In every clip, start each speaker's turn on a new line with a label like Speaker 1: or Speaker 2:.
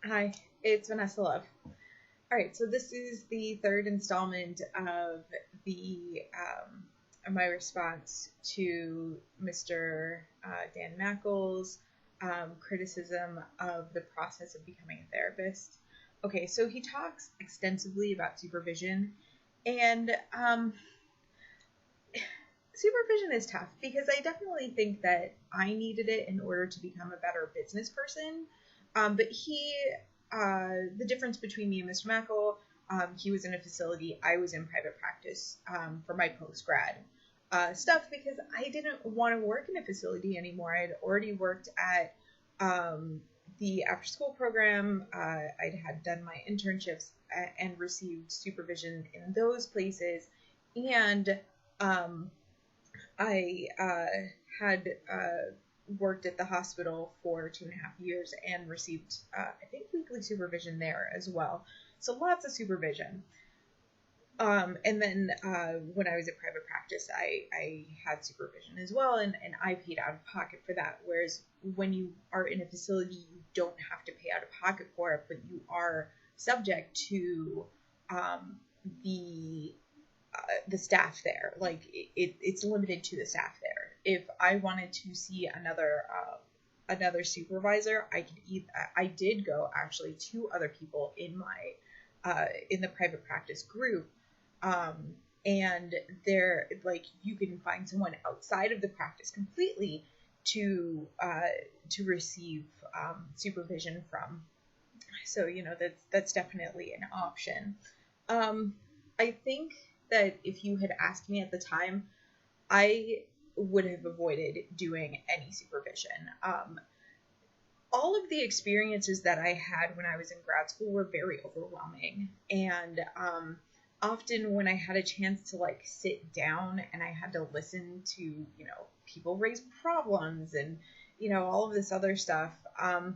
Speaker 1: Hi, it's Vanessa Love. All right, so this is the third installment of the my response to Mr. Dan Mackler's criticism of the process of becoming a therapist. Okay, so he talks extensively about supervision, and supervision is tough because I definitely think that I needed it in order to become a better business person. But the difference between me and Mr. Mackle, he was in a facility, I was in private practice for my post-grad stuff because I didn't want to work in a facility anymore. I had already worked at the after-school program. I had done my internships and received supervision in those places. And I had worked at the hospital for 2.5 years and received, I think, weekly supervision there as well. So lots of supervision. And then when I was at private practice, I had supervision as well, and I paid out of pocket for that. Whereas when you are in a facility, you don't have to pay out of pocket for it, but you are subject to the staff there. Like it's limited to the staff there. If I wanted to see another supervisor, I did go actually to other people in the private practice group. And they're like, you can find someone outside of the practice completely to receive supervision from. So, that's definitely an option. I think that if you had asked me at the time, I would have avoided doing any supervision. All of the experiences that I had when I was in grad school were very overwhelming. And often when I had a chance to sit down and I had to listen to, people raise problems and, all of this other stuff, I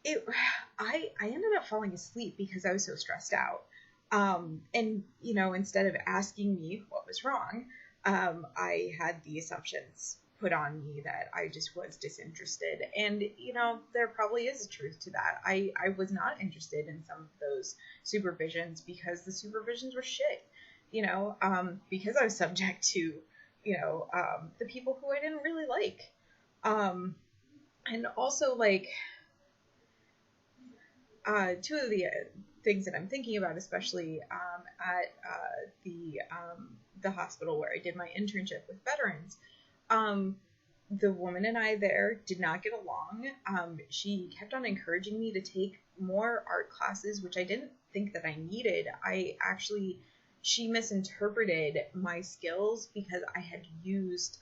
Speaker 1: ended up falling asleep because I was so stressed out. And, instead of asking me what was wrong, I had the assumptions put on me that I just was disinterested. And, there probably is a truth to that. I was not interested in some of those supervisions because the supervisions were shit, because I was subject to, the people who I didn't really like. And also two of the things that I'm thinking about, especially at the hospital where I did my internship with veterans. The woman and I there did not get along. She kept on encouraging me to take more art classes, which I didn't think that I needed. She misinterpreted my skills because I had used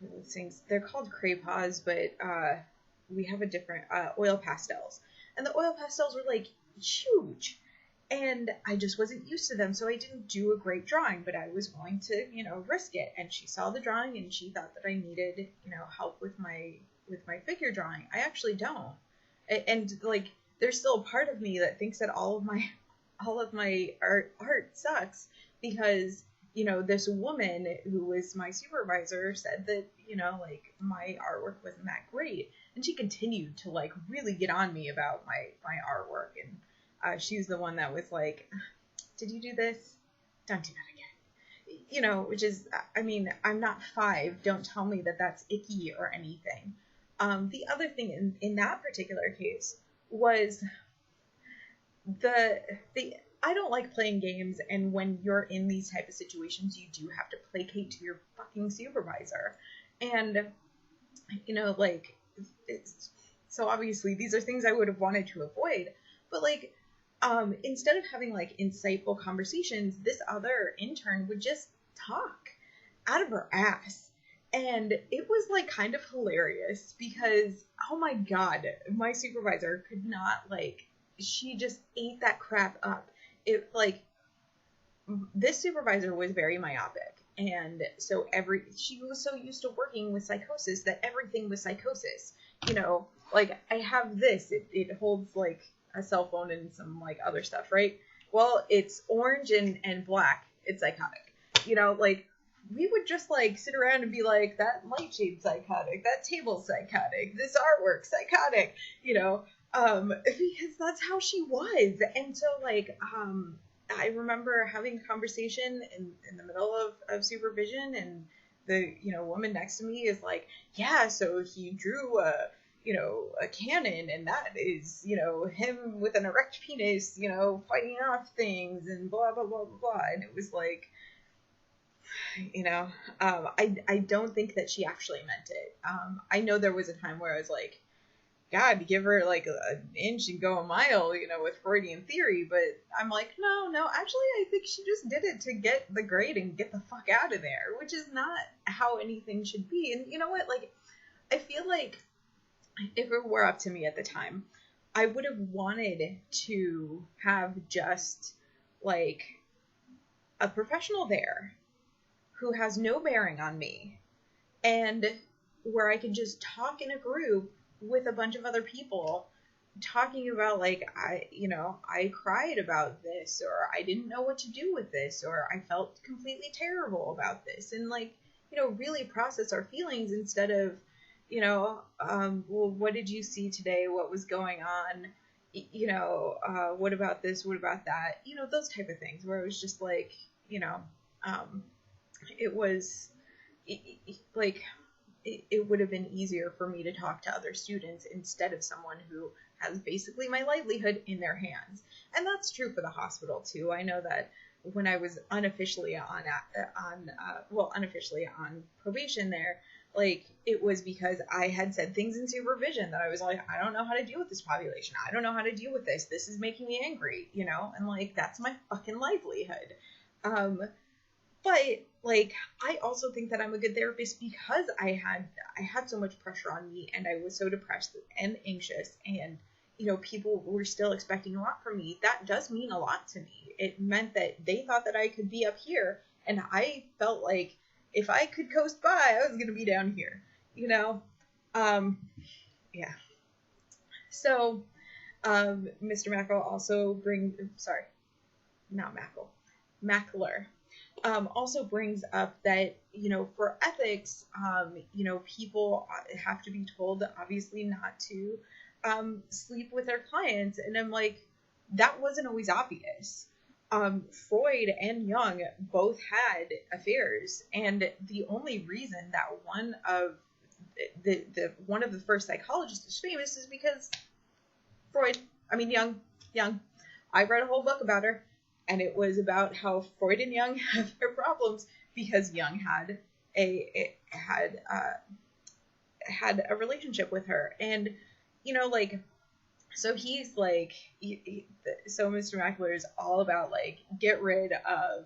Speaker 1: those things. They're called crayons, but we have a different oil pastels. And the oil pastels were huge, and I just wasn't used to them, so I didn't do a great drawing, but I was willing to, risk it. And she saw the drawing and she thought that I needed, help with my figure drawing. I actually don't. And there's still a part of me that thinks that all of my art sucks because, this woman who was my supervisor said that, my artwork wasn't that great. And she continued to really get on me about my artwork. And she's the one that was like, did you do this? Don't do that again. Which is, I'm not 5. Don't tell me that that's icky or anything. The other thing in that particular case was I don't like playing games, and when you're in these type of situations, you do have to placate to your fucking supervisor. And, so obviously these are things I would have wanted to avoid. But, instead of having, insightful conversations, this other intern would just talk out of her ass. And it was, kind of hilarious because, oh my God, my supervisor could not, she just ate that crap up. This supervisor was very myopic. And so she was so used to working with psychosis that everything was psychosis. I have this, it holds a cell phone and some other stuff, right? Well, it's orange and black. It's psychotic. We would just sit around and be like, that light shade psychotic, that table psychotic, this artwork psychotic, Because that's how she was. And so, like, I remember having a conversation in the middle of supervision, and the, woman next to me is like, yeah, so he drew a cannon, and that is, him with an erect penis, fighting off things, and blah, blah, blah, blah, blah. And it was like, I don't think that she actually meant it. I know there was a time where I was like, God, give her like an inch and go a mile, with Freudian theory. But I'm like, no, actually, I think she just did it to get the grade and get the fuck out of there, which is not how anything should be. And you know what? Like, I feel like if it were up to me at the time, I would have wanted to have just like a professional there who has no bearing on me, and where I could just talk in a group with a bunch of other people talking about, like, I cried about this, or I didn't know what to do with this, or I felt completely terrible about this, and like, really process our feelings instead of, well, what did you see today? What was going on? What about this? What about that? Those type of things where it was just like, it was like, it would have been easier for me to talk to other students instead of someone who has basically my livelihood in their hands. And that's true for the hospital too. I know that when I was unofficially on probation there, like, it was because I had said things in supervision that I was like, I don't know how to deal with this population. I don't know how to deal with this. This is making me angry, and like, that's my fucking livelihood. But like, I also think that I'm a good therapist because I had so much pressure on me, and I was so depressed and anxious, and people were still expecting a lot from me. That does mean a lot to me. It meant that they thought that I could be up here, and I felt like if I could coast by, I was gonna be down here, yeah. So, Mr. Mackler also brings up that, for ethics, people have to be told, obviously, not to sleep with their clients. And I'm like, that wasn't always obvious. Freud and Jung both had affairs, and the only reason that one of the first psychologists is famous is because Jung. I read a whole book about her, and it was about how Freud and Jung have their problems because Jung had a relationship with her, and like, so he's like, so Mr. Mackler is all about, like, get rid of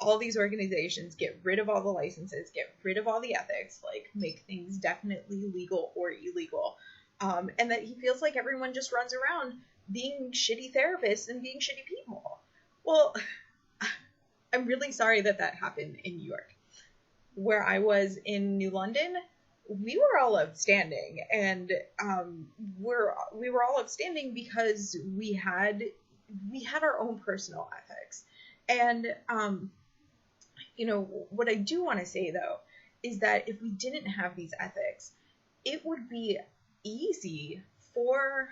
Speaker 1: all these organizations, get rid of all the licenses, get rid of all the ethics, like, make things definitely legal or illegal, and that he feels like everyone just runs around being shitty therapists and being shitty people. Well, I'm really sorry that happened in New York. Where I was in New London, we were all upstanding, and we were all upstanding because we had our own personal ethics. And what I do want to say, though, is that if we didn't have these ethics, it would be easy for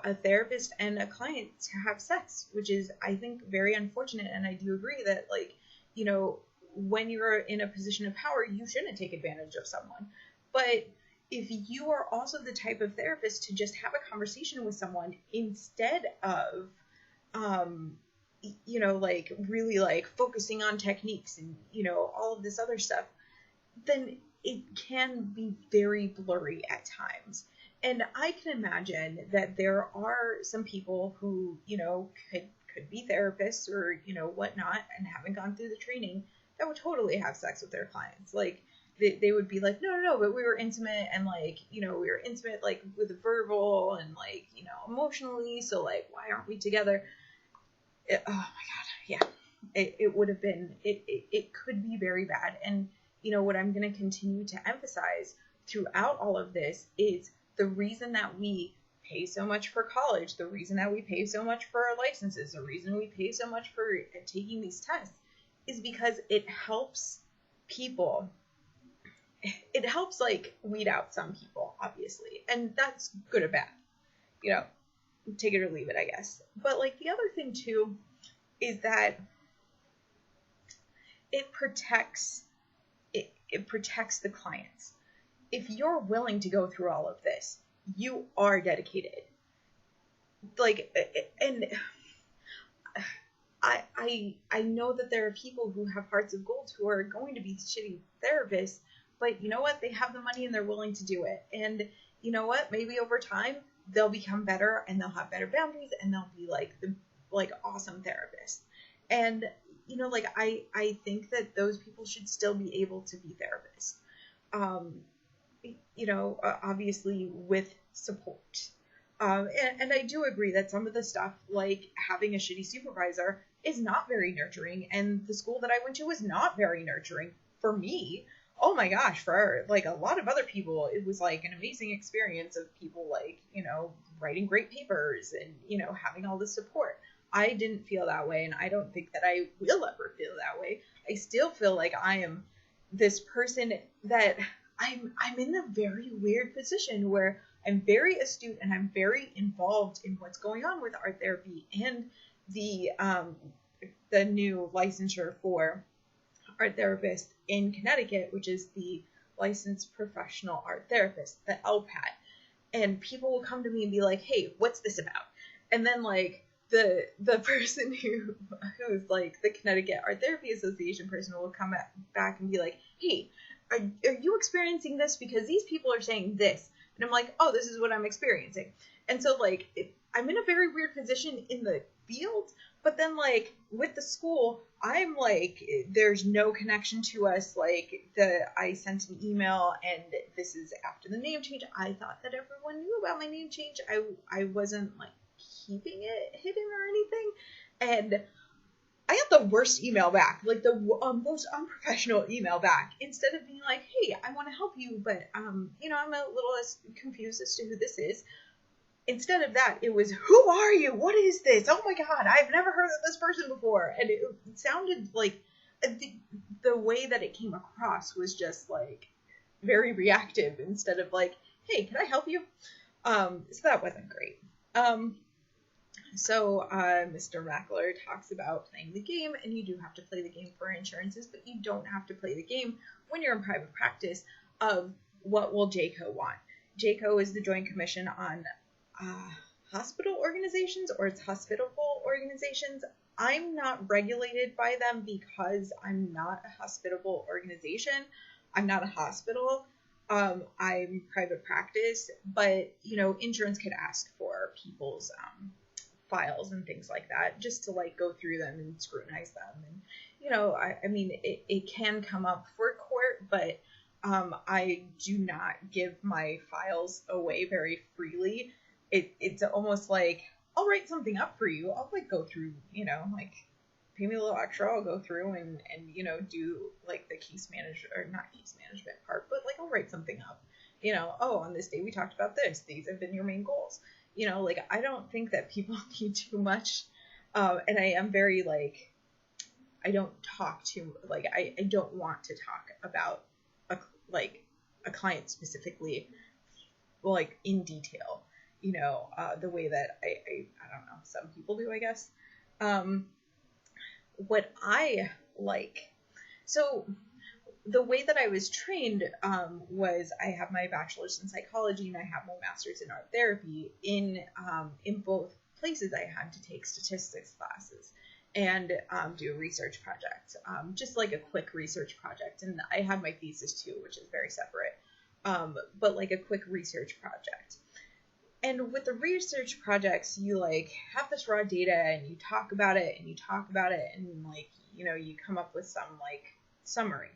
Speaker 1: a therapist and a client to have sex, which is, I think, very unfortunate. And I do agree that, like, when you're in a position of power, you shouldn't take advantage of someone. But if you are also the type of therapist to just have a conversation with someone instead of, like, really, like, focusing on techniques and, all of this other stuff, then it can be very blurry at times. And I can imagine that there are some people who, could be therapists or, whatnot, and haven't gone through the training, that would totally have sex with their clients. Like, they would be like, no, but we were intimate, and, like, we were intimate, like, with verbal and, like, emotionally, so, like, why aren't we together? Oh my God, yeah. It would have been, it could be very bad. And, what I'm going to continue to emphasize throughout all of this is the reason that we pay so much for college, the reason that we pay so much for our licenses, the reason we pay so much for taking these tests is because it helps people. It helps, like, weed out some people, obviously, and that's good or bad. you know, take it or leave it, I guess. But like the other thing too is that it protects the clients. If you're willing to go through all of this, you are dedicated. Like, and I know that there are people who have hearts of gold who are going to be shitty therapists, but you know what? They have the money and they're willing to do it. And you know what? Maybe over time they'll become better and they'll have better boundaries and they'll be like awesome therapists. And you know, like I think that those people should still be able to be therapists. You know, obviously with support. And I do agree that some of the stuff, like having a shitty supervisor, is not very nurturing. And the school that I went to was not very nurturing for me. Oh my gosh, for like a lot of other people, it was like an amazing experience of people like, you know, writing great papers and, you know, having all this support. I didn't feel that way, and I don't think that I will ever feel that way. I still feel like I am this person that I'm in a very weird position where I'm very astute and I'm very involved in what's going on with art therapy and the new licensure for art therapists in Connecticut, which is the Licensed Professional Art Therapist, the LPAT. And people will come to me and be like, hey, what's this about? And then like the person who's like the Connecticut Art Therapy Association person will come back and be like, hey, are you experiencing this? Because these people are saying this. And I'm like, oh, this is what I'm experiencing. And so like I'm in a very weird position in the field, but then like with the school, I'm like, there's no connection to us. Like I sent an email, and this is after the name change. I thought that everyone knew about my name change. I wasn't like keeping it hidden or anything. And I got the worst email back, like the most unprofessional email back. Instead of being like, hey, I want to help you, but you know, I'm a little confused as to who this is. Instead of that, it was, who are you? What is this? Oh my God, I've never heard of this person before. And it sounded like the way that it came across was just like very reactive instead of like, hey, can I help you? So that wasn't great. So Mr. Mackler talks about playing the game, and you do have to play the game for insurances, but you don't have to play the game when you're in private practice of what will JCO want. JCO is the Joint Commission on Hospital Organizations, or it's hospitable organizations. I'm not regulated by them because I'm not a hospitable organization. I'm not a hospital. I'm private practice, but you know, insurance could ask for people's files and things like that, just to like go through them and scrutinize them. And you know, I mean, it can come up for court, but I do not give my files away very freely. It's almost like, I'll write something up for you. I'll like go through, you know, like pay me a little extra. I'll go through and you know, do like the case management, or not case management part, but like I'll write something up. You know, oh, on this day we talked about this. These have been your main goals. You know, like I don't think that people need too much. And I am very like, I don't talk too, like I don't want to talk about a client specifically, like in detail. You know, the way that I don't know, some people do, I guess. What I like, so the way that I was trained was I have my bachelor's in psychology and I have my master's in art therapy. In both places, I had to take statistics classes and do a research project, just like a quick research project. And I had my thesis too, which is very separate, but like a quick research project. And with the research projects, you like have this raw data and you talk about it and you talk about it and like, you know, you come up with some like summary.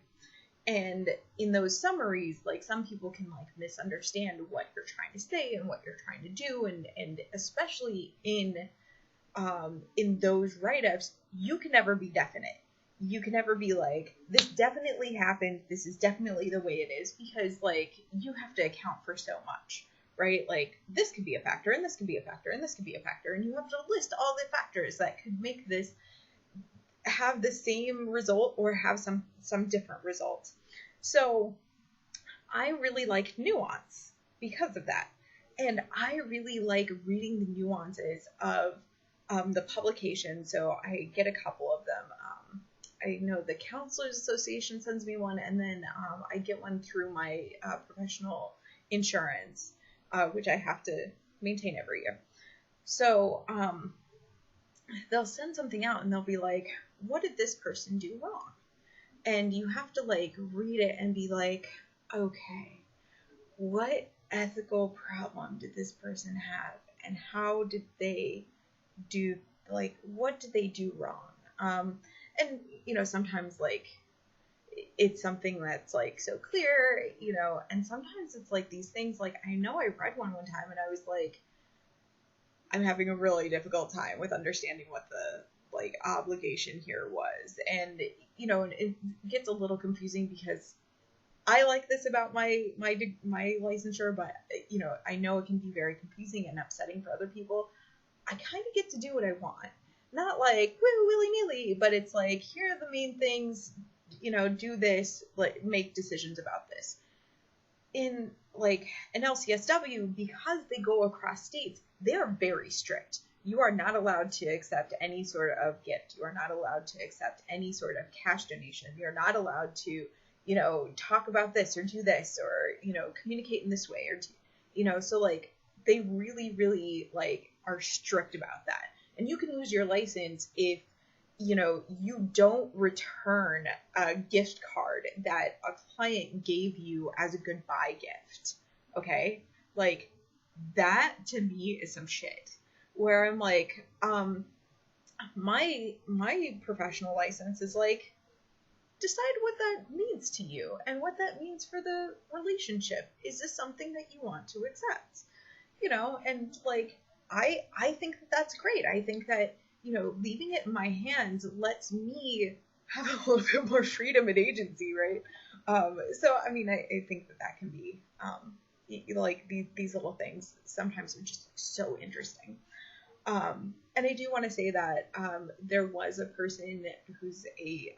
Speaker 1: And in those summaries, like some people can like misunderstand what you're trying to say and what you're trying to do. And especially in those write-ups, you can never be definite. You can never be like, this definitely happened. This is definitely the way it is, because like you have to account for so much. Right? Like this could be a factor and this could be a factor and this could be a factor. And you have to list all the factors that could make this have the same result or have some different results. So I really like nuance because of that. And I really like reading the nuances of the publication. So I get a couple of them. I know the Counselors Association sends me one, and then I get one through my professional insurance, which I have to maintain every year. So they'll send something out and they'll be like, what did this person do wrong? And you have to like read it and be like, okay, what ethical problem did this person have? And how did they do, like, what did they do wrong? And, you know, sometimes like it's something that's like so clear, you know, and sometimes it's like these things, like I know I read one time and I was like, I'm having a really difficult time with understanding what the like obligation here was. And, you know, it gets a little confusing because I like this about my licensure, but, you know, I know it can be very confusing and upsetting for other people. I kind of get to do what I want. Not like, woo, willy-nilly, but it's like, here are the main things, you know, do this, like, make decisions about this. In, like, an LCSW, because they go across states, they are very strict. You are not allowed to accept any sort of gift. You are not allowed to accept any sort of cash donation. You're not allowed to, you know, talk about this or do this or, you know, communicate in this way or, you know, so like they really, really like are strict about that. And you can lose your license if, you know, you don't return a gift card that a client gave you as a goodbye gift. Okay? Like that to me is some shit. Where I'm like, my professional license is like, decide what that means to you and what that means for the relationship. Is this something that you want to accept? You know, and like, I think that that's great. I think that, you know, leaving it in my hands lets me have a little bit more freedom and agency, right? So, I mean, I think that that can be, like these little things sometimes are just so interesting. And I do want to say that there was a person who's a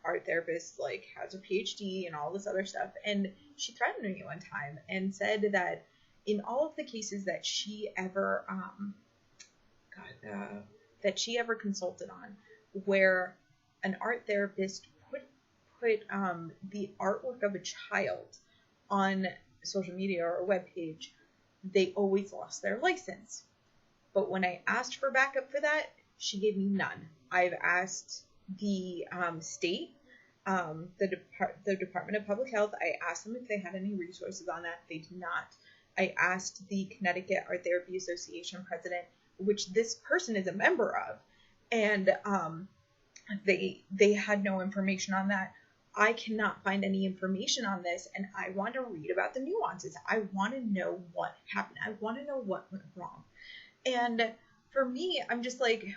Speaker 1: art therapist, like has a PhD and all this other stuff, and she threatened me one time and said that in all of the cases that she ever consulted on, where an art therapist put the artwork of a child on social media or a web page, they always lost their license. But when I asked for backup for that, she gave me none. I've asked the state, the Department of Public Health. I asked them if they had any resources on that. They did not. I asked the Connecticut Art Therapy Association president, which this person is a member of, and they had no information on that. I cannot find any information on this, and I want to read about the nuances. I want to know what happened. I want to know what went wrong. And for me, I'm just like,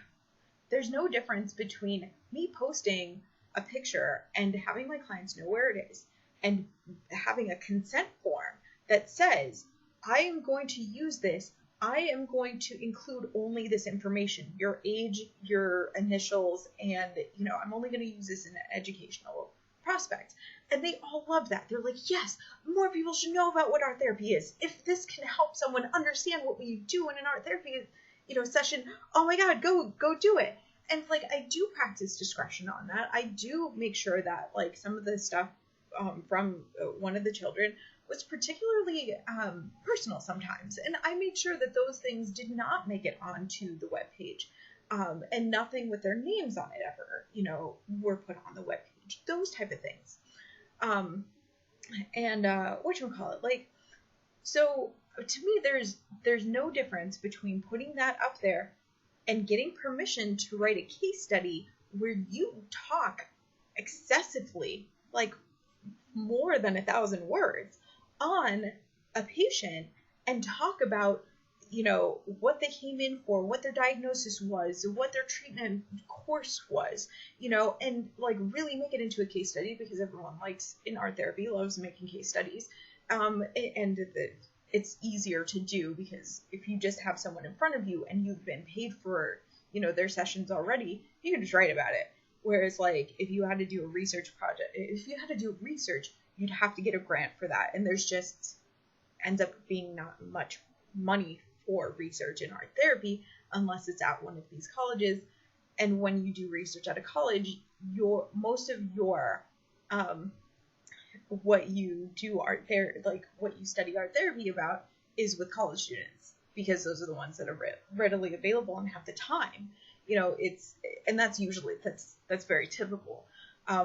Speaker 1: there's no difference between me posting a picture and having my clients know where it is and having a consent form that says, I am going to use this. I am going to include only this information, your age, your initials, and, you know, I'm only going to use this in an educational prospect. And they all love that. They're like, yes, more people should know about what art therapy is. If this can help someone understand what we do in an art therapy, you know, session, oh my God, go do it. And like, I do practice discretion on that. I do make sure that like some of the stuff from one of the children was particularly personal sometimes. And I made sure that those things did not make it onto the webpage. And nothing with their names on it ever, you know, were put on the webpage. Those type of things. And whatchamacallit, like, so to me, there's no difference between putting that up there and getting permission to write a case study where you talk excessively, like more than 1,000 words on a patient and talk about, you know, what they came in for, what their diagnosis was, what their treatment course was, you know, and like really make it into a case study, because everyone likes, in art therapy, loves making case studies. And it's easier to do because if you just have someone in front of you and you've been paid for, you know, their sessions already, you can just write about it. Whereas like if you had to do a research project, if you had to do research, you'd have to get a grant for that. And there's just ends up being not much money for research in art therapy unless it's at one of these colleges. And when you do research at a college, most of your what you do art therapy, like what you study art therapy about, is with college students, because those are the ones that are readily available and have the time. And that's usually, that's very typical.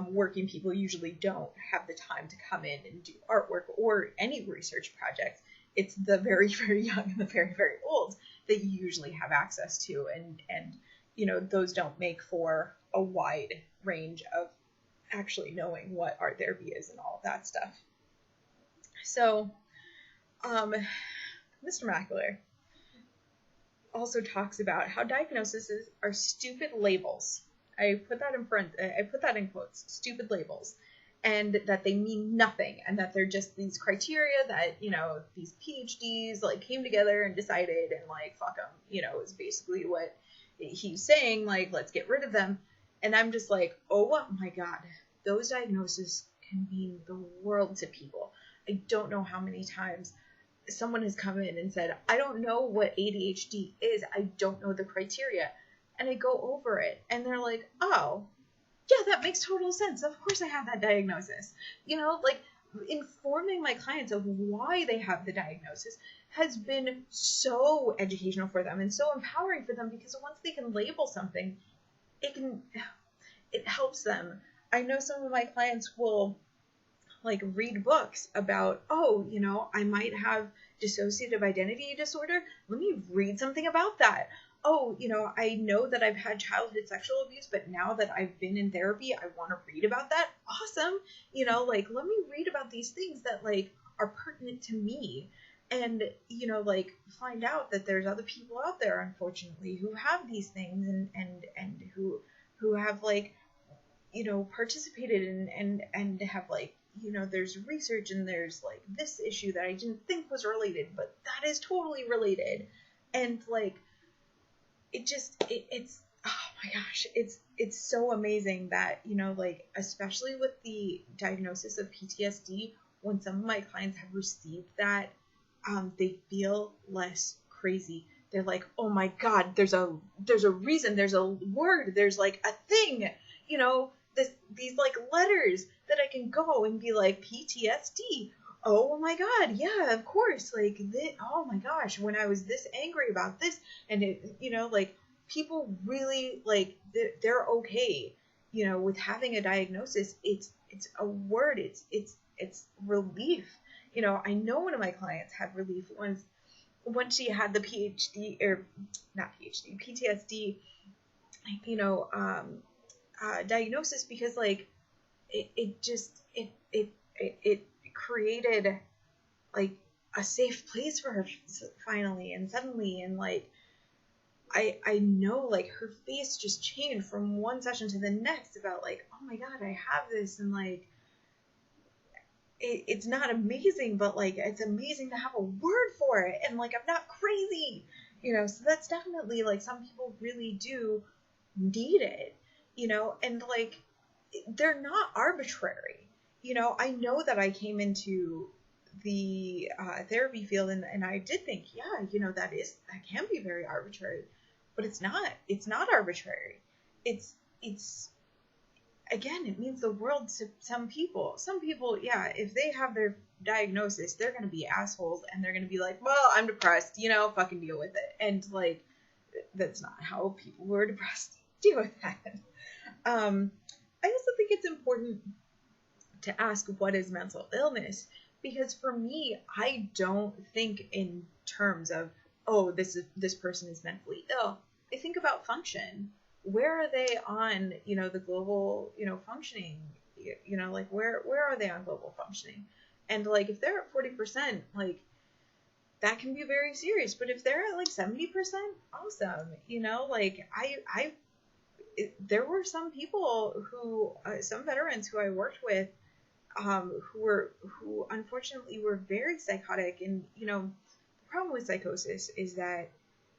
Speaker 1: Working people usually don't have the time to come in and do artwork or any research projects. It's the very, very young and the very, very old that you usually have access to, and those don't make for a wide range of actually knowing what art therapy is and all of that stuff. So, Mr. Mackler also talks about how diagnoses are stupid labels. I put that in quotes, stupid labels, and that they mean nothing, and that they're just these criteria that, these PhDs like came together and decided, and like, fuck them, is basically what he's saying, like, let's get rid of them. And I'm just like, oh my God, those diagnoses can mean the world to people. I don't know how many times someone has come in and said, I don't know what ADHD is. I don't know the criteria. And I go over it and they're like, oh, yeah, that makes total sense. Of course I have that diagnosis. Like, informing my clients of why they have the diagnosis has been so educational for them and so empowering for them, because once they can label something, it helps them. I know some of my clients will like read books about, I might have dissociative identity disorder. Let me read something about that. I know that I've had childhood sexual abuse, but now that I've been in therapy, I want to read about that. Awesome. Let me read about these things that like are pertinent to me, and, find out that there's other people out there, unfortunately, who have these things and who have like, participated in and have like, there's research and there's like this issue that I didn't think was related, but that is totally related. And like, it's, oh my gosh, it's so amazing that, like, especially with the diagnosis of PTSD, when some of my clients have received that, they feel less crazy. They're like, oh my God, there's a reason, there's a word, there's like a thing, these like letters that I can go and be like, PTSD. Oh my God, yeah, of course. Like, oh my gosh, when I was this angry about this, and it, like, people really, like, they're okay, with having a diagnosis. It's a word. It's relief. I know one of my clients had relief once she had the PTSD, diagnosis, because like, it created like a safe place for her finally and suddenly, and like I know like her face just changed from one session to the next about like, oh my God, I have this, and like it's not amazing, but like it's amazing to have a word for it, and like I'm not crazy, so that's definitely like, some people really do need it, and like they're not arbitrary. I know that I came into the therapy field and I did think, yeah, that can be very arbitrary, but it's not arbitrary. It's again, it means the world to some people. Some people, yeah, if they have their diagnosis, they're going to be assholes and they're going to be like, well, I'm depressed, fucking deal with it. And like, that's not how people who are depressed deal with that. I also think it's important to ask, what is mental illness? Because for me, I don't think in terms of, oh, this person is mentally ill. I think about function. Where are they on, the global, functioning, like where are they on global functioning? And like, if they're at 40%, like that can be very serious. But if they're at like 70%, awesome. Like there were some people who, some veterans who I worked with, who unfortunately were very psychotic. And, the problem with psychosis is that,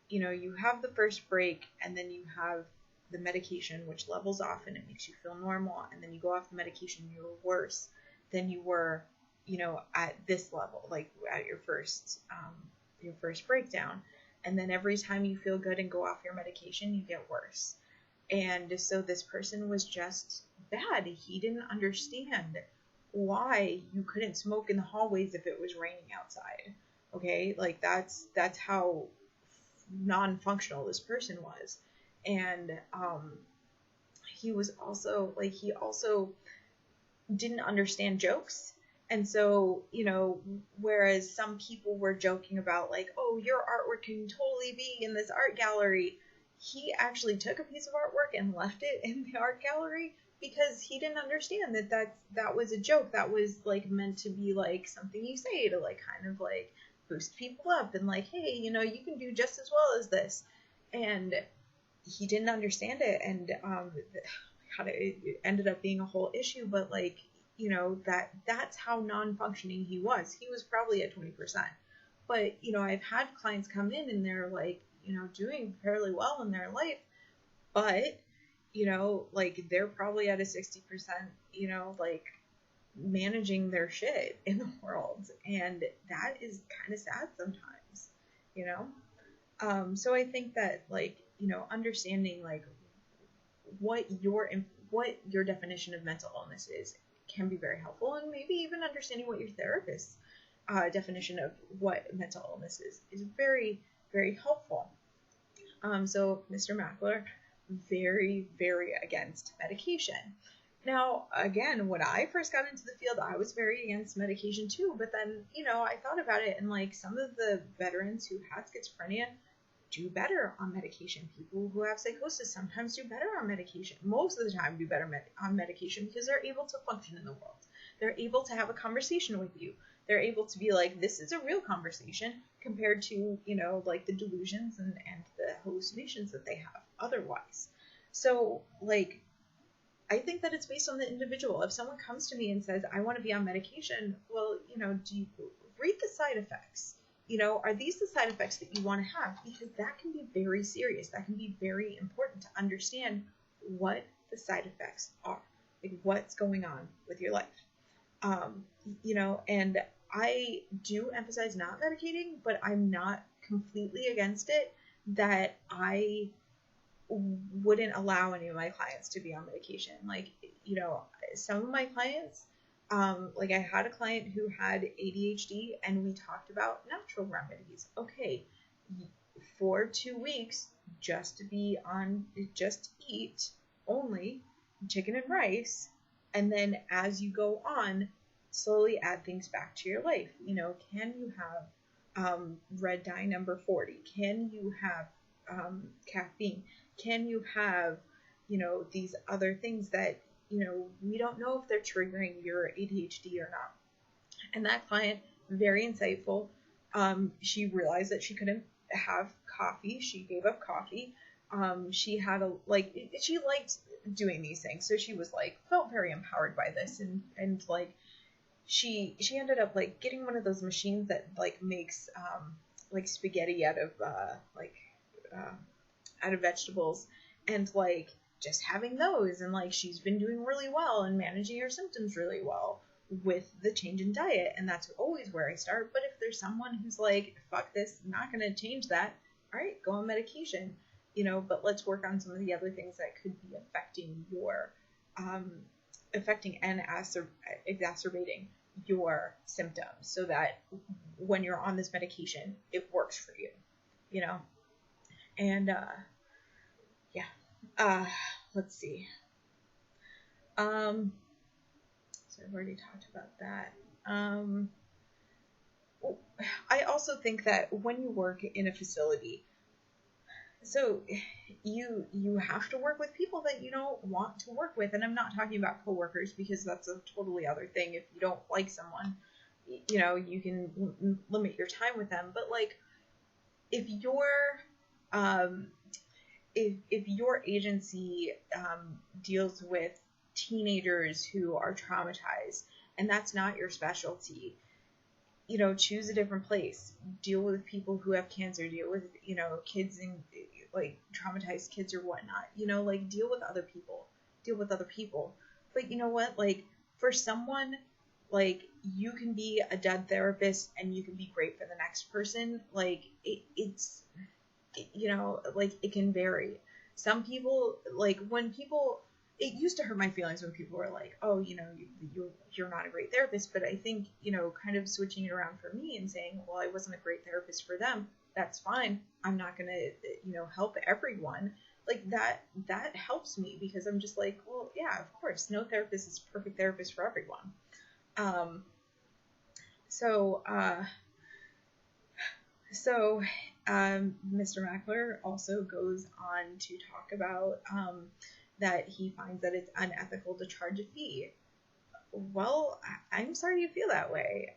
Speaker 1: you have the first break and then you have the medication, which levels off and it makes you feel normal. And then you go off the medication, you're worse than you were, at this level, like at your first, your first breakdown. And then every time you feel good and go off your medication, you get worse. And so this person was just bad. He didn't understand why you couldn't smoke in the hallways if it was raining outside. Okay, like that's how non-functional this person was. And he also didn't understand jokes. And so, whereas some people were joking about like, oh, your artwork can totally be in this art gallery, he actually took a piece of artwork and left it in the art gallery because he didn't understand that was a joke. That was like meant to be like something you say to like kind of like boost people up and like, hey, you can do just as well as this. And he didn't understand it. And it ended up being a whole issue. But like, that's how non-functioning he was. He was probably at 20%. But, I've had clients come in and they're like, doing fairly well in their life, but, like they're probably at a 60%, like managing their shit in the world. And that is kind of sad sometimes, so I think that like, understanding like what your definition of mental illness is can be very helpful, and maybe even understanding what your therapist's definition of what mental illness is very, very helpful. So Mr. Mackler, very, very against medication. Now, again, when I first got into the field, I was very against medication too, but then, I thought about it, and like some of the veterans who had schizophrenia do better on medication. People who have psychosis sometimes do better on medication. Most of the time do better on medication because they're able to function in the world. They're able to have a conversation with you. They're able to be like, this is a real conversation compared to, like the delusions and the hallucinations that they have otherwise. So, like, I think that it's based on the individual. If someone comes to me and says, I want to be on medication, well, do you read the side effects? Are these the side effects that you want to have? Because that can be very serious. That can be very important to understand what the side effects are, like what's going on with your life. And I do emphasize not medicating, but I'm not completely against it, that I wouldn't allow any of my clients to be on medication. Like, some of my clients, like I had a client who had ADHD and we talked about natural remedies. Okay, for 2 weeks, just eat only chicken and rice. And then as you go on, slowly add things back to your life. Can you have red dye number 40? Can you have caffeine? Can you have, these other things that, we don't know if they're triggering your ADHD or not. And that client, very insightful. She realized that she couldn't have coffee. She gave up coffee. She liked doing these things. So she was like, felt very empowered by this. And like, she ended up like getting one of those machines that like makes, like spaghetti out of vegetables, and like just having those, and like she's been doing really well and managing her symptoms really well with the change in diet. And that's always where I start. But if there's someone who's like, fuck this, I'm not going to change that, all right, go on medication, but let's work on some of the other things that could be affecting your and exacerbating your symptoms, so that when you're on this medication, it works for you, and let's see. So I've already talked about that. I also think that when you work in a facility, so you have to work with people that you don't want to work with. And I'm not talking about coworkers, because that's a totally other thing. If you don't like someone, you can limit your time with them. But like, if your agency deals with teenagers who are traumatized, and that's not your specialty, choose a different place. Deal with people who have cancer. Deal with, kids and like traumatized kids or whatnot. Like deal with other people. But you know what? Like for someone like you can be a dud therapist and you can be great for the next person. Like it's, you know, like it can vary. Some people, like when people, it used to hurt my feelings when people were like, oh, you know, you're not a great therapist. But I think, you know, kind of switching it around for me and saying, well, I wasn't a great therapist for them. That's fine. I'm not going to, you know, help everyone. Like that helps me, because I'm just like, well, yeah, of course, no therapist is a perfect therapist for everyone. So Mr. Mackler also goes on to talk about that he finds that it's unethical to charge a fee. Well, I'm sorry you feel that way.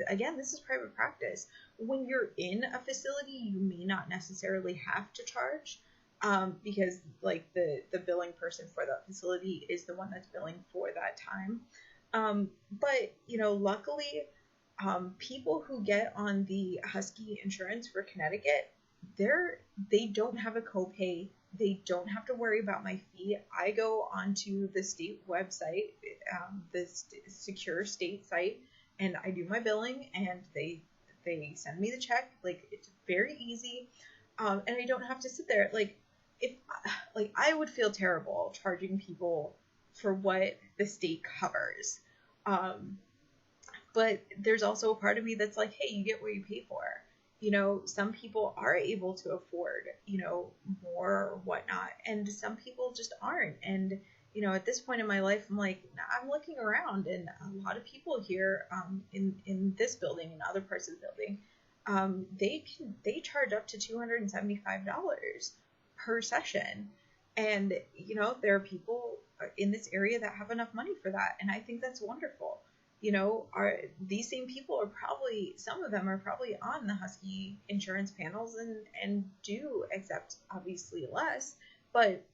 Speaker 1: Again, this is private practice. When you're in a facility, you may not necessarily have to charge, because like the billing person for that facility is the one that's billing for that time. But you know, luckily, people who get on the Husky insurance for Connecticut, they don't have a copay. They don't have to worry about my fee. I go onto the state website, the secure state site, and I do my billing, and they send me the check. Like, it's very easy, and I don't have to sit there. Like, I would feel terrible charging people for what the state covers. But there's also a part of me that's like, hey, you get what you pay for. You know, some people are able to afford, you know, more or whatnot, and some people just aren't. And, you know, at this point in my life, I'm like, I'm looking around, and a lot of people here in this building and other parts of the building, they charge up to $275 per session. And, you know, there are people in this area that have enough money for that, and I think that's wonderful. You know, these same people are probably, some of them are probably on the Husky insurance panels and do accept obviously less, but,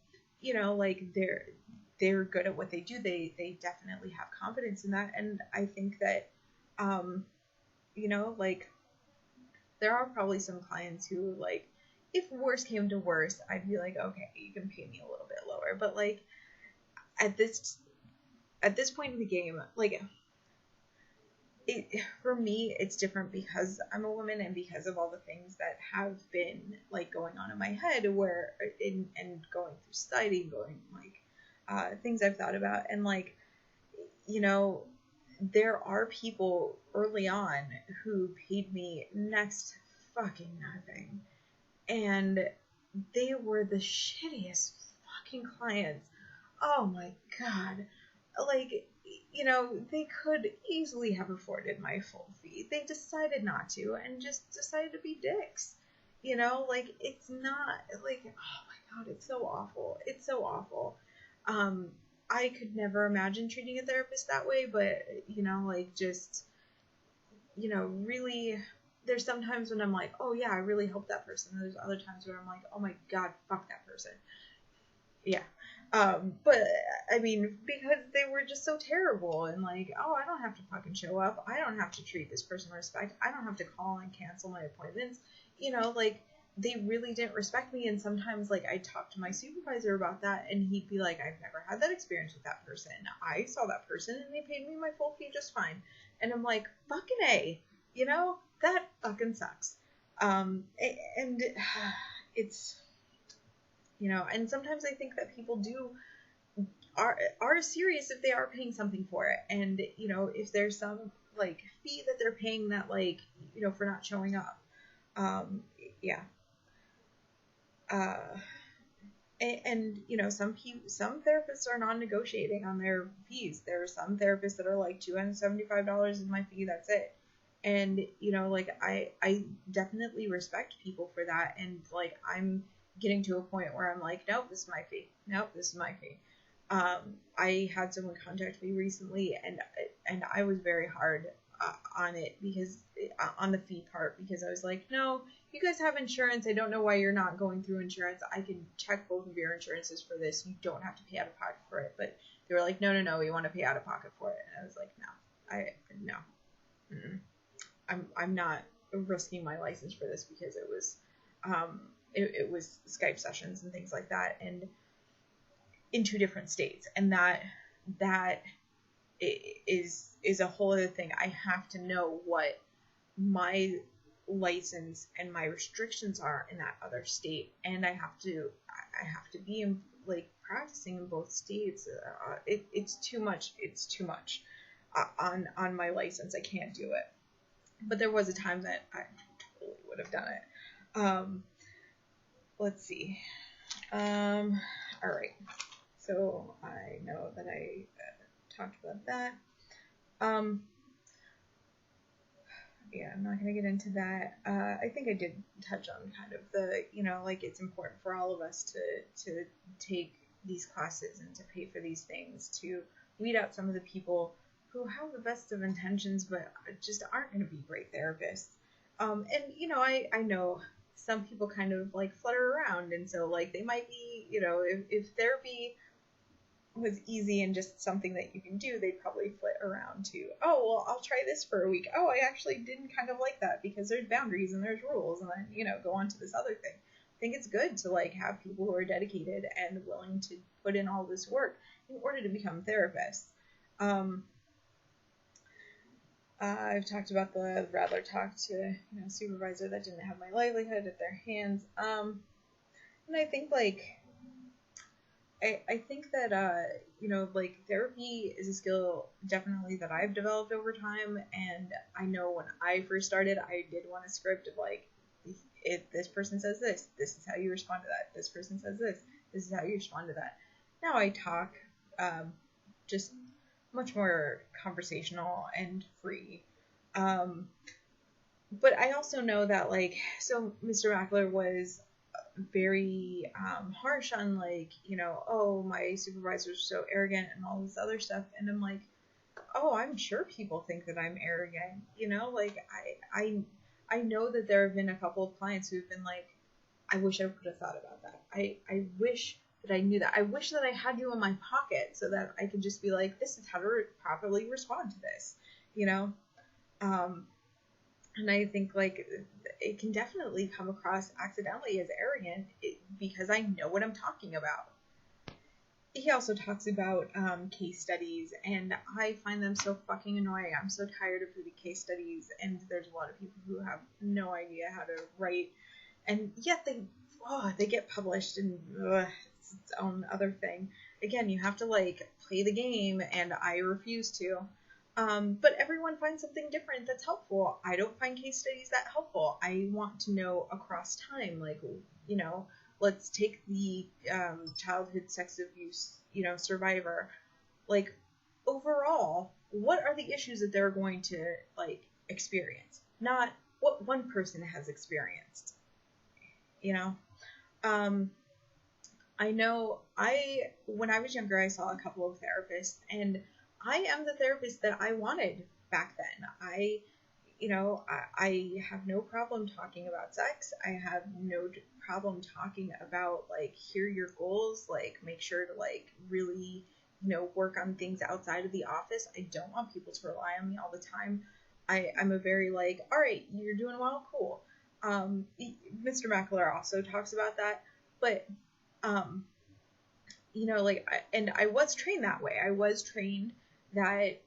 Speaker 1: you know, like they're good at what they do. They definitely have confidence in that. And I think that, you know, like there are probably some clients who, like, if worse came to worse, I'd be like, okay, you can pay me a little bit lower. But like at this point in the game, like, for me, it's different because I'm a woman and because of all the things that have been like going on in my head, and going through society, going like things I've thought about, and like, you know, there are people early on who paid me next to fucking nothing, and they were the shittiest fucking clients. Oh my god, like, you know, they could easily have afforded my full fee. They decided not to, and just decided to be dicks. You know, like, it's not, like, oh my god, it's so awful. It's so awful. I could never imagine treating a therapist that way, but, you know, like, just, you know, really, there's sometimes when I'm like, oh yeah, I really helped that person. And there's other times where I'm like, oh my god, fuck that person. Yeah. But I mean, because they were just so terrible, and like, oh, I don't have to fucking show up. I don't have to treat this person with respect. I don't have to call and cancel my appointments. You know, like, they really didn't respect me. And sometimes, like, I talked to my supervisor about that, and he'd be like, I've never had that experience with that person. I saw that person and they paid me my full fee just fine. And I'm like, fucking A, you know, that fucking sucks. And it's, you know, and sometimes I think that people are serious if they are paying something for it. And, you know, if there's some, like, fee that they're paying that, like, you know, for not showing up. Yeah. And, you know, some therapists are non-negotiating on their fees. There are some therapists that are like, $275 is my fee, that's it. And, you know, like, I definitely respect people for that. And, like, I'm getting to a point where I'm like, nope, this is my fee. Nope, this is my fee. I had someone contact me recently, and I was very hard on it, because on the fee part, because I was like, no, you guys have insurance. I don't know why you're not going through insurance. I can check both of your insurances for this. You don't have to pay out of pocket for it. But they were like, no, we want to pay out of pocket for it. And I was like, no. I'm not risking my license for this, because it was it was Skype sessions and things like that, and in 2 different states, and that is a whole other thing. I have to know what my license and my restrictions are in that other state, and I have to be in, like, practicing in both states. It's too much. It's too much on my license. I can't do it. But there was a time that I totally would have done it. Let's see. All right. So I know that I talked about that. Yeah, I'm not going to get into that. I think I did touch on kind of the, like, it's important for all of us to take these classes and to pay for these things, to weed out some of the people who have the best of intentions but just aren't going to be great therapists. And, I know some people kind of, like, flutter around, and so, like, they might be, if therapy was easy and just something that you can do, they'd probably flit around to, oh, well, I'll try this for a week. Oh, I actually didn't kind of like that because there's boundaries and there's rules, and then, go on to this other thing. I think it's good to, like, have people who are dedicated and willing to put in all this work in order to become therapists. I've talked about the rather talk to, supervisor that didn't have my livelihood at their hands. And I think, like, I think that, like, therapy is a skill definitely that I've developed over time, and I know when I first started, I did want a script of, like, if this person says this is how you respond to that. This person says this is how you respond to that. Now I talk just much more conversational and free. But I also know that, like, so Mr. Mackler was very harsh on, like, oh, my supervisor's so arrogant and all this other stuff, and I'm like, oh, I'm sure people think that I'm arrogant, like, I know that there have been a couple of clients who've been like, I wish I would have thought about that. I wish that I knew that. I wish that I had you in my pocket so that I could just be like, this is how to properly respond to this, and I think, like, it can definitely come across accidentally as arrogant because I know what I'm talking about. He also talks about case studies, and I find them so fucking annoying. I'm so tired of reading case studies, and there's a lot of people who have no idea how to write, and yet they get published, and it's its own other thing. Again, you have to, like, play the game, and I refuse to. But everyone finds something different that's helpful. I don't find case studies that helpful. I want to know across time, like, let's take the childhood sex abuse, survivor. Like, overall, what are the issues that they're going to, like, experience? Not what one person has experienced, I know when I was younger, I saw a couple of therapists, and I am the therapist that I wanted back then. I have no problem talking about sex. I have no problem talking about, like, here are your goals, like, make sure to, like, really, work on things outside of the office. I don't want people to rely on me all the time. I'm a very, like, all right, you're doing well, cool. Mr. Mackler also talks about that, but, I was trained that way. I was trained that,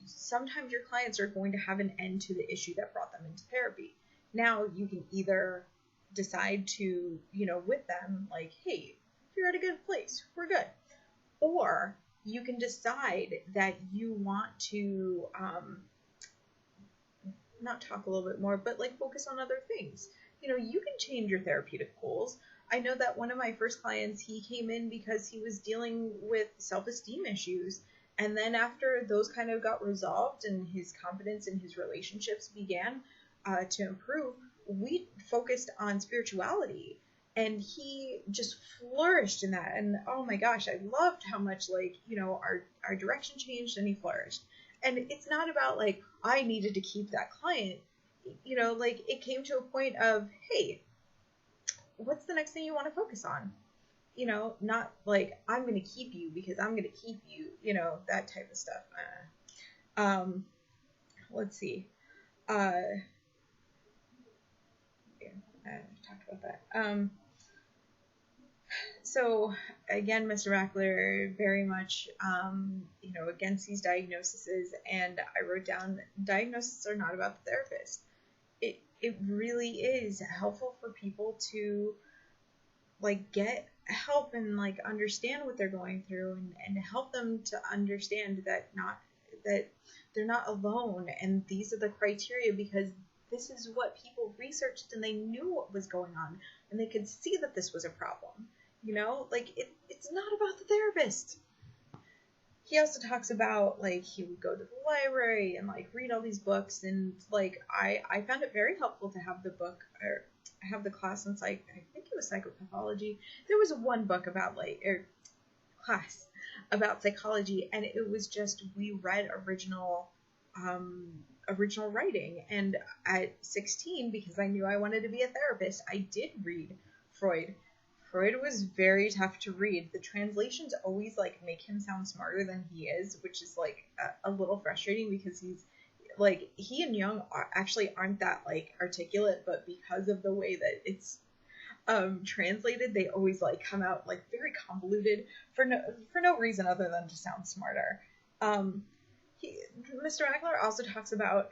Speaker 1: sometimes your clients are going to have an end to the issue that brought them into therapy. Now you can either decide to, with them, like, hey, if you're at a good place, we're good. Or you can decide that you want to, not talk a little bit more, but, like, focus on other things. You can change your therapeutic goals. I know that one of my first clients, he came in because he was dealing with self-esteem issues. And then after those kind of got resolved and his confidence in his relationships began to improve, we focused on spirituality. And he just flourished in that. And oh my gosh, I loved how much, like, our direction changed and he flourished. And it's not about, like, I needed to keep that client. Like, it came to a point of, hey, what's the next thing you want to focus on? Not like, I'm going to keep you because I'm going to keep you, that type of stuff. Let's see. Yeah, I talked about that. So again, Mr. Mackler, very much, against these diagnoses, and I wrote down, diagnoses are not about the therapist. It really is helpful for people to like get help and like understand what they're going through, and help them to understand that they're not alone, and these are the criteria, because this is what people researched, and they knew what was going on, and they could see that this was a problem. Like it's not about the therapist. He also talks about like he would go to the library and like read all these books, and like I found it very helpful to have the book, or have the class on I think it was psychopathology. There was one book about class about psychology, and it was just, we read original writing. And at 16, because I knew I wanted to be a therapist, I did read Freud. Freud was very tough to read. The translations always like make him sound smarter than he is, which is like a little frustrating, because he's like, he and Jung actually aren't that like articulate, but because of the way that it's translated, they always like come out like very convoluted for no reason other than to sound smarter. Mr. Mackler also talks about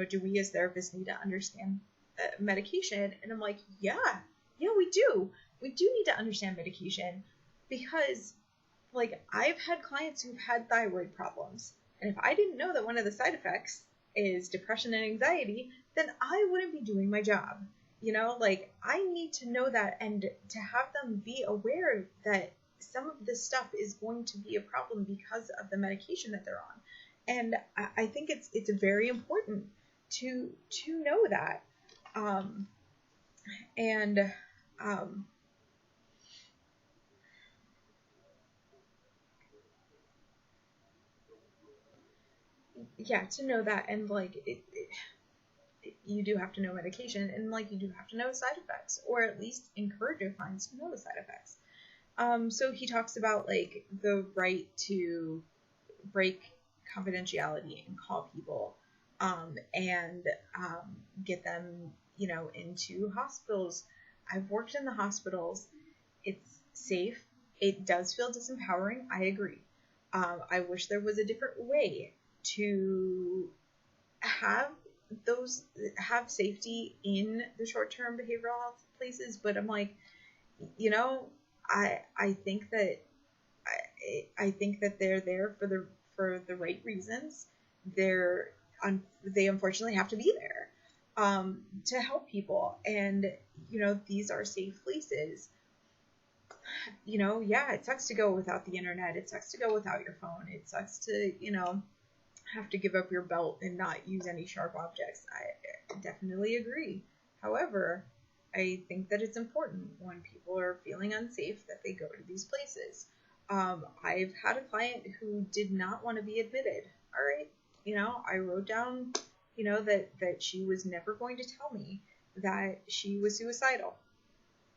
Speaker 1: do we as therapists need to understand medication? And I'm like, yeah, we do need to understand medication, because like I've had clients who've had thyroid problems, and if I didn't know that one of the side effects is depression and anxiety, then I wouldn't be doing my job. Like I need to know that, and to have them be aware that some of this stuff is going to be a problem because of the medication that they're on. And I think it's very important to know that. To know that, and like you do have to know medication, and like you do have to know side effects, or at least encourage your clients to know the side effects. So he talks about like the right to break confidentiality and call people, and get them, into hospitals. I've worked in the hospitals. It's safe. It does feel disempowering. I agree. I wish there was a different way to have safety in the short-term behavioral health places, but I'm like, I think that they're there for the right reasons. They unfortunately have to be there to help people, and these are safe places. It sucks to go without the internet. It sucks to go without your phone. It sucks to have to give up your belt and not use any sharp objects. I definitely agree. However, I think that it's important when people are feeling unsafe that they go to these places. I've had a client who did not want to be admitted. All right. I wrote down, that she was never going to tell me that she was suicidal.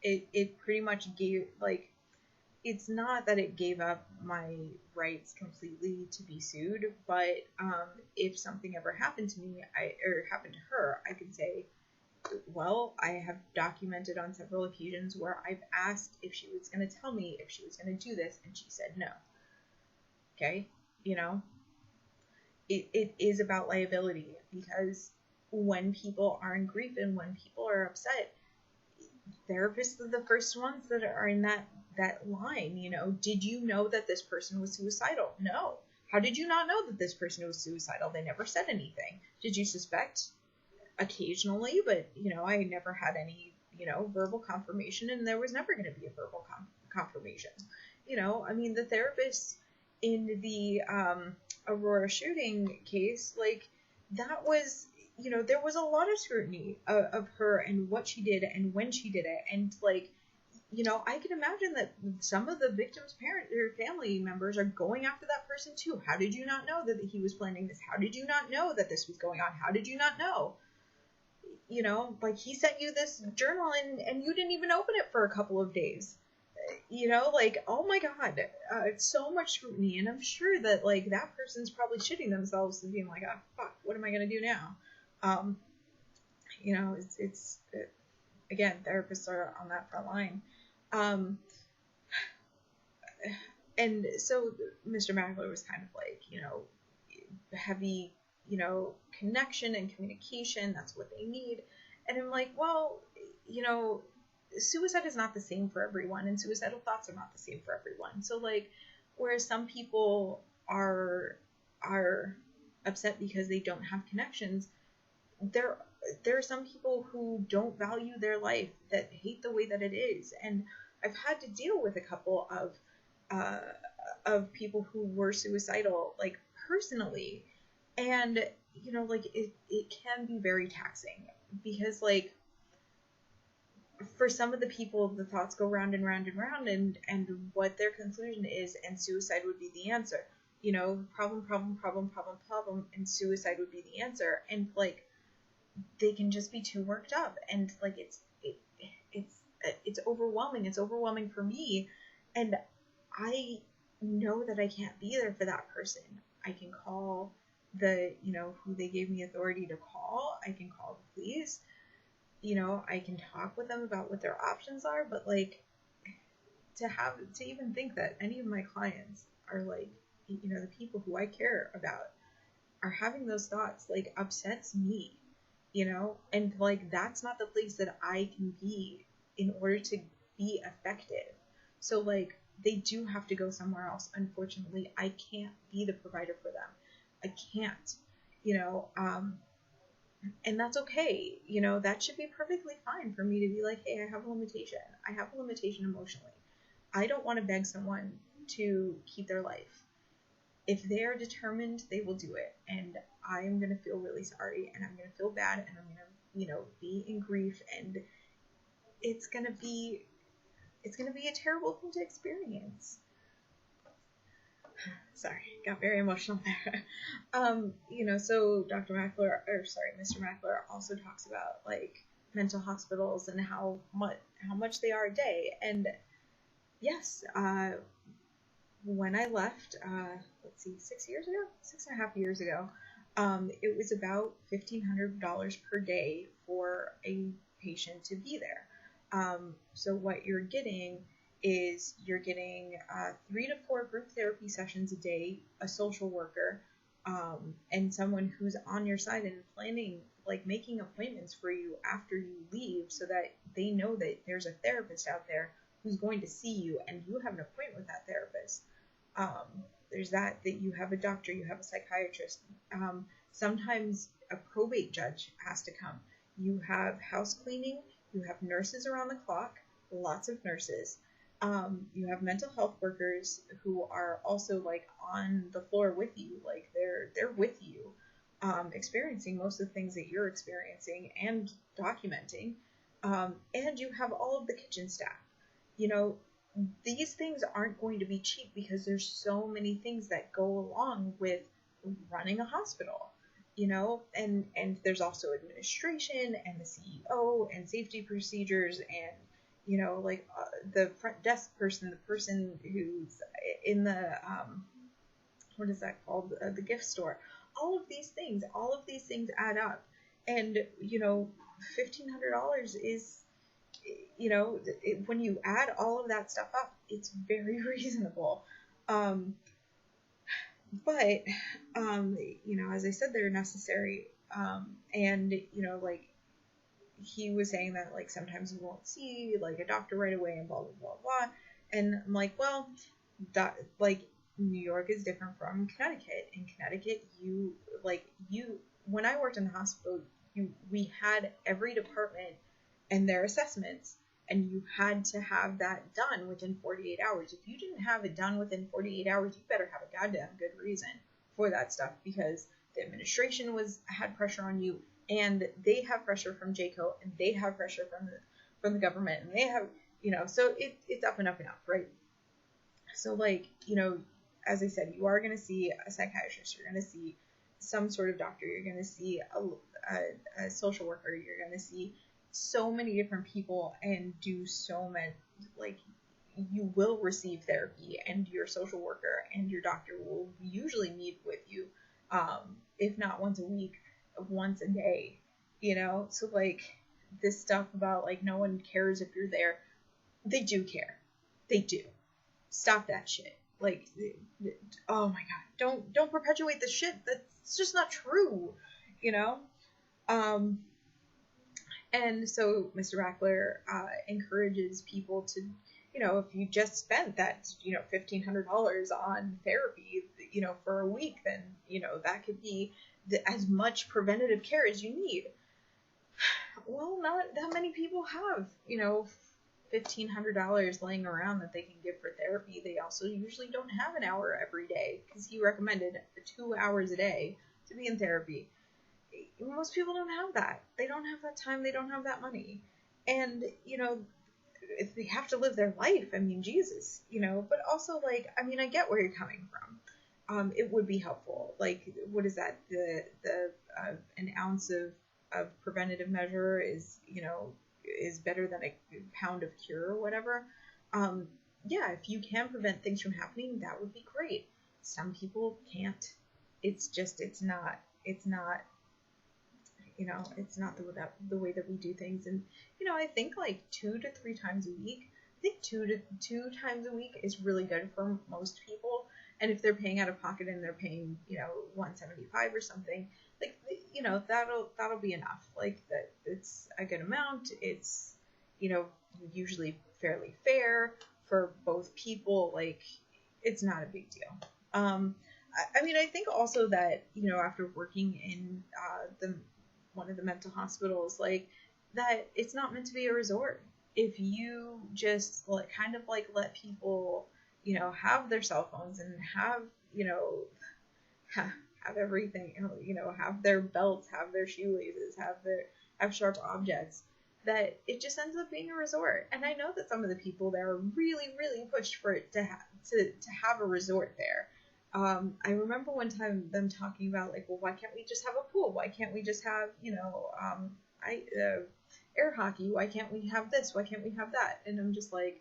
Speaker 1: It pretty much gave, like, it's not that it gave up my rights completely to be sued, but if something ever happened to me, or happened to her, I could say, well, I have documented on several occasions where I've asked if she was going to tell me if she was going to do this, and she said no. Okay? It is about liability, because when people are in grief and when people are upset, therapists are the first ones that are in that line. Did you know that this person was suicidal? No. How did you not know that this person was suicidal? They never said anything. Did you suspect? Occasionally, but I never had any verbal confirmation, and there was never going to be a verbal confirmation. The therapists in the Aurora shooting case, like, that was, there was a lot of scrutiny of her and what she did and when she did it, and like, I can imagine that some of the victim's parents or family members are going after that person too. How did you not know that he was planning this? How did you not know that this was going on? How did you not know? Like, he sent you this journal and you didn't even open it for a couple of days. Like, oh my God, it's so much scrutiny. And I'm sure that, like, that person's probably shitting themselves and being like, oh, fuck, what am I going to do now? again, therapists are on that front line. And so Mr. Mackler was kind of like, heavy, connection and communication. That's what they need. And I'm like, well, suicide is not the same for everyone, and suicidal thoughts are not the same for everyone. So like, whereas some people are upset because they don't have connections, there are some people who don't value their life, that hate the way that it is. And I've had to deal with a couple of people who were suicidal, like personally, and like it can be very taxing, because like for some of the people, the thoughts go round and round and round, and what their conclusion is, and suicide would be the answer. Problem, and suicide would be the answer. And like, they can just be too worked up, and like it's overwhelming. It's overwhelming for me, and I know that I can't be there for that person. I can call the, who they gave me authority to call. I can call the police. I can talk with them about what their options are, but like, to even think that any of my clients are like, the people who I care about are having those thoughts, like, upsets me, and like, that's not the place that I can be in order to be effective. So like, they do have to go somewhere else. Unfortunately, I can't be the provider for them. I can't, and that's okay. That should be perfectly fine for me to be like, hey, I have a limitation. I have a limitation emotionally. I don't want to beg someone to keep their life. If they are determined, they will do it. And I am going to feel really sorry, and I'm going to feel bad, and I'm going to, be in grief, and it's going to be a terrible thing to experience. Sorry, got very emotional there. So Mr. Mackler also talks about like mental hospitals and how much they are a day. And yes, when I left, 6.5 years ago, it was about $1,500 per day for a patient to be there. So what you're getting is 3 to 4 group therapy sessions a day, a social worker, and someone who's on your side and planning, like making appointments for you after you leave, so that they know that there's a therapist out there who's going to see you, and you have an appointment with that therapist. There's that you have a doctor, you have a psychiatrist. Sometimes a probate judge has to come. You have house cleaning, you have nurses around the clock, lots of nurses. You have mental health workers who are also like on the floor with you, like they're with you, experiencing most of the things that you're experiencing and documenting. And you have all of the kitchen staff. These things aren't going to be cheap, because there's so many things that go along with running a hospital, and there's also administration and the CEO and safety procedures, and the front desk person, the person who's in the what is that called, the gift store. All of these things add up, and $1,500 is, when you add all of that stuff up, it's very reasonable. But as I said, they're necessary. And like, he was saying that like sometimes you won't see like a doctor right away, and blah blah blah blah. And I'm like, well, like, New York is different from Connecticut. In Connecticut, when I worked in the hospital, we had every department and their assessments, and you had to have that done within 48 hours. If you didn't have it done within 48 hours, you better have a goddamn good reason for that stuff, because the administration had pressure on you, and they have pressure from JCO, and they have pressure from the government, and they have, so it's up and up and up, right? So like, as I said, you are going to see a psychiatrist, you're going to see some sort of doctor, you're going to see a social worker, you're going to see so many different people, and do so many, like, you will receive therapy, and your social worker and your doctor will usually meet with you, if not once a week, once a day, so like, this stuff about like no one cares if you're there. They do care. They do. Stop that shit. Like, oh my god, don't perpetuate the shit. That's just not true, you know. And so Mr. Mackler encourages people to, you know, if you just spent that, you know, $1,500 on therapy, you know, for a week, then, you know, that could be as much preventative care as you need. Well, not that many people have, you know, $1,500 laying around that they can give for therapy. They also usually don't have an hour every day, because he recommended 2 hours a day to be in therapy. Most people don't have that. They don't have that time. They don't have that money. And, you know, if they have to live their life, I mean, Jesus, you know, but also, like, I mean, I get where you're coming from. It would be helpful. Like, what is that? An ounce of preventative measure is, you know, is better than a pound of cure or whatever. Yeah, if you can prevent things from happening, that would be great. Some people can't. It's not, you know, it's not the way that we do things. And, you know, I think like 2 to 3 times a week, I think 2 times a week is really good for most people. And if they're paying out of pocket and they're paying, you know, $175 or something, like, you know, that'll be enough. Like, that it's a good amount. It's, you know, usually fairly fair for both people. Like, it's not a big deal. I mean, I think also that, you know, after working in one of the mental hospitals, like, that it's not meant to be a resort. If you just like kind of like let people, you know, have their cell phones and have, you know, have everything, you know, have their belts, have their shoelaces, have sharp objects, that it just ends up being a resort. And I know that some of the people there are really, really pushed for it to have a resort there. I remember one time them talking about, like, well, why can't we just have a pool? Why can't we just have, you know, air hockey? Why can't we have this? Why can't we have that? And I'm just like,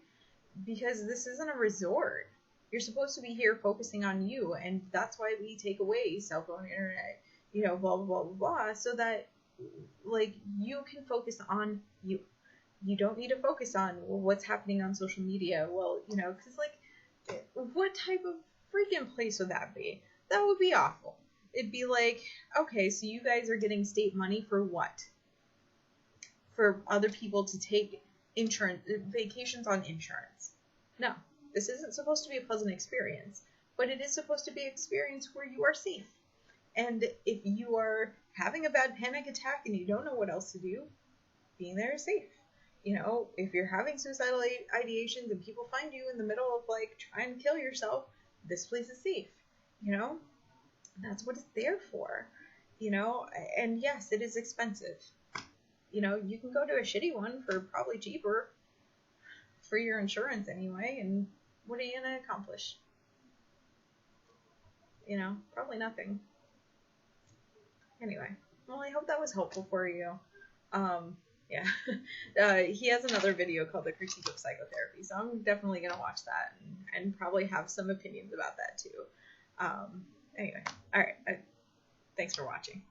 Speaker 1: because this isn't a resort. You're supposed to be here focusing on you, and that's why we take away cell phone, internet, you know, blah, blah, blah, blah, blah, so that, like, you can focus on you. You don't need to focus on, well, what's happening on social media. Well, you know, because, like, what type of freaking place would that be? That would be awful. It'd be like, okay, so you guys are getting state money for what? For other people to take vacations on insurance. No, this isn't supposed to be a pleasant experience, but it is supposed to be an experience where you are safe. And if you are having a bad panic attack and you don't know what else to do, being there is safe. You know, if you're having suicidal ideations and people find you in the middle of, like, trying to kill yourself, this place is safe. You know, that's what it's there for. You know, and yes, it is expensive. You know, you can go to a shitty one for probably cheaper for your insurance anyway, and what are you going to accomplish? You know, probably nothing. Anyway, well, I hope that was helpful for you. Yeah. He has another video called The Critique of Psychotherapy, so I'm definitely going to watch that and probably have some opinions about that too. Anyway, all right. Thanks for watching.